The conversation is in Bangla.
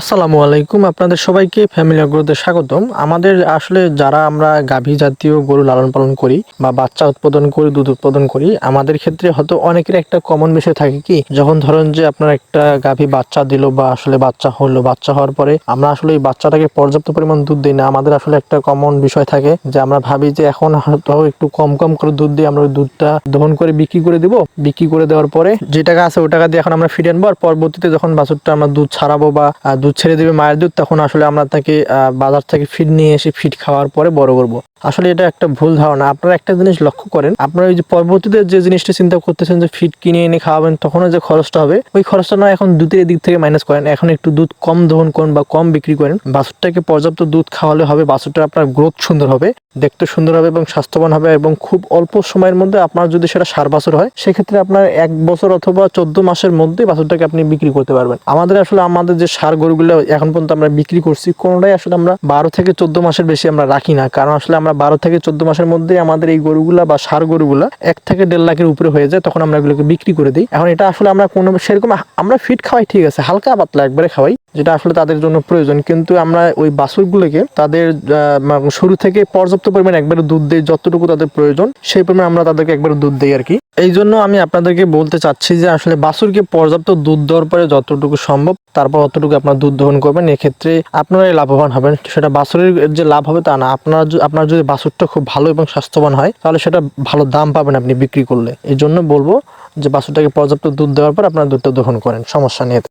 আসসালামু আলাইকুম। আপনাদের সবাইকে ফ্যামিলি অ্যাগ্রোতে স্বাগতম। আমাদের আসলে যারা আমরা গাভী জাতীয় গরু লালন পালন করি বা বাচ্চা উৎপাদন করি, দুধ উৎপাদন করি, আমাদের ক্ষেত্রে হয়তো অনেকের একটা কমন বিষয় থাকে কি, যখন ধরেন যে আপনার একটা গাভী বাচ্চা দিল বা আসলে বাচ্চা হলো, বাচ্চা হওয়ার পরে আমরা আসলে এই বাচ্চাটাকে পর্যাপ্ত পরিমাণ দুধ দিই না। আমাদের আসলে একটা কমন বিষয় থাকে যে আমরা ভাবি যে এখন হয়তো একটু কম কম করে দুধ দিয়ে আমরা ওই দুধটা দহন করে বিক্রি করে দিব। বিক্রি করে দেওয়ার পরে যে টাকা আছে ওই টাকা দিয়ে এখন আমরা ফিড আনবো, আর পরবর্তীতে যখন বাছুরটা আমরা দুধ ছাড়াবো বা দুধ ছেড়ে দেবে মায়ের দুধ, তখন আসলে আমরা তাকে বাজার থেকে ফিড নিয়ে এসে ফিড খাওয়ার পরে বড় করব। আসলে এটা একটা ভুল ধারণা। আপনারা একটা জিনিস লক্ষ্য করেন, আপনারা ওই যে পরবর্তীতে যে জিনিসটা চিন্তা করতেছেন যে ফিড কিনে এনে খাওয়াবেন, তখন যে খরচটা হবে ওই খরচটা না এখন দুধের দিক থেকে মাইনাস করেন, এখন একটু দুধ কম দহন করেন বা কম বিক্রি করেন। বাছুরটাকে পর্যাপ্ত দুধ খাওয়ালে হবে, বাছুরটা আপনার গ্রোথ সুন্দর হবে, দেখতে সুন্দর হবে এবং স্বাস্থ্যবান হবে, এবং খুব অল্প সময়ের মধ্যে আপনার যদি সেটা ষাঁড় বাছুর হয় সেক্ষেত্রে আপনার 1 বছর অথবা 14 মাসের মধ্যে বাছুরটাকে আপনি বিক্রি করতে পারবেন। আমাদের যে ষাঁড় গরুগুলো এখন পর্যন্ত আমরা বিক্রি করছি, কোনোটাই আসলে আমরা 12 থেকে 14 মাসের বেশি আমরা রাখি না, কারণ আসলে আমরা 12 থেকে 14 মাসের মধ্যে আমাদের এই গরুগুলা বা ষাঁড় গরুগুলা 1 থেকে 1.5 লাখের উপরে হয়ে যায়, তখন আমরা এগুলোকে বিক্রি করে দিই। এখন এটা আসলে আমরা কোনো সেরকম আমরা ফিড খাওয়াই, ঠিক আছে, হালকা পাতলা একবারে খাওয়াই, যেটা আসলে তাদের জন্য প্রয়োজন, কিন্তু আমরা ওই বাছুরগুলোকে তাদের শুরু থেকে পর্যাপ্ত পরিমাণ একবারে দুধ দেই, যতটুকু তাদের প্রয়োজন সেই পরিমাণ আমরা তাদেরকে একবারে দুধ দেই আর কি। এই জন্য আমি আপনাদেরকে বলতে চাচ্ছি যে আসলে বাছুরকে পর্যাপ্ত দুধ দেওয়ার পরে যতটুকু সম্ভব তারপর অতটুকু আপনার দুধ দহন করবেন, এক্ষেত্রে আপনারাই লাভবান হবেন। সেটা বাছুরের যে লাভ হবে তা না, আপনার যদি বাছুরটা খুব ভালো এবং স্বাস্থ্যবান হয় তাহলে সেটা ভালো দাম পাবেন আপনি বিক্রি করলে। এই জন্য বলবো যে বাছুরটাকে পর্যাপ্ত দুধ দেওয়ার পর আপনার দুধটা দহন করেন, সমস্যা নেই।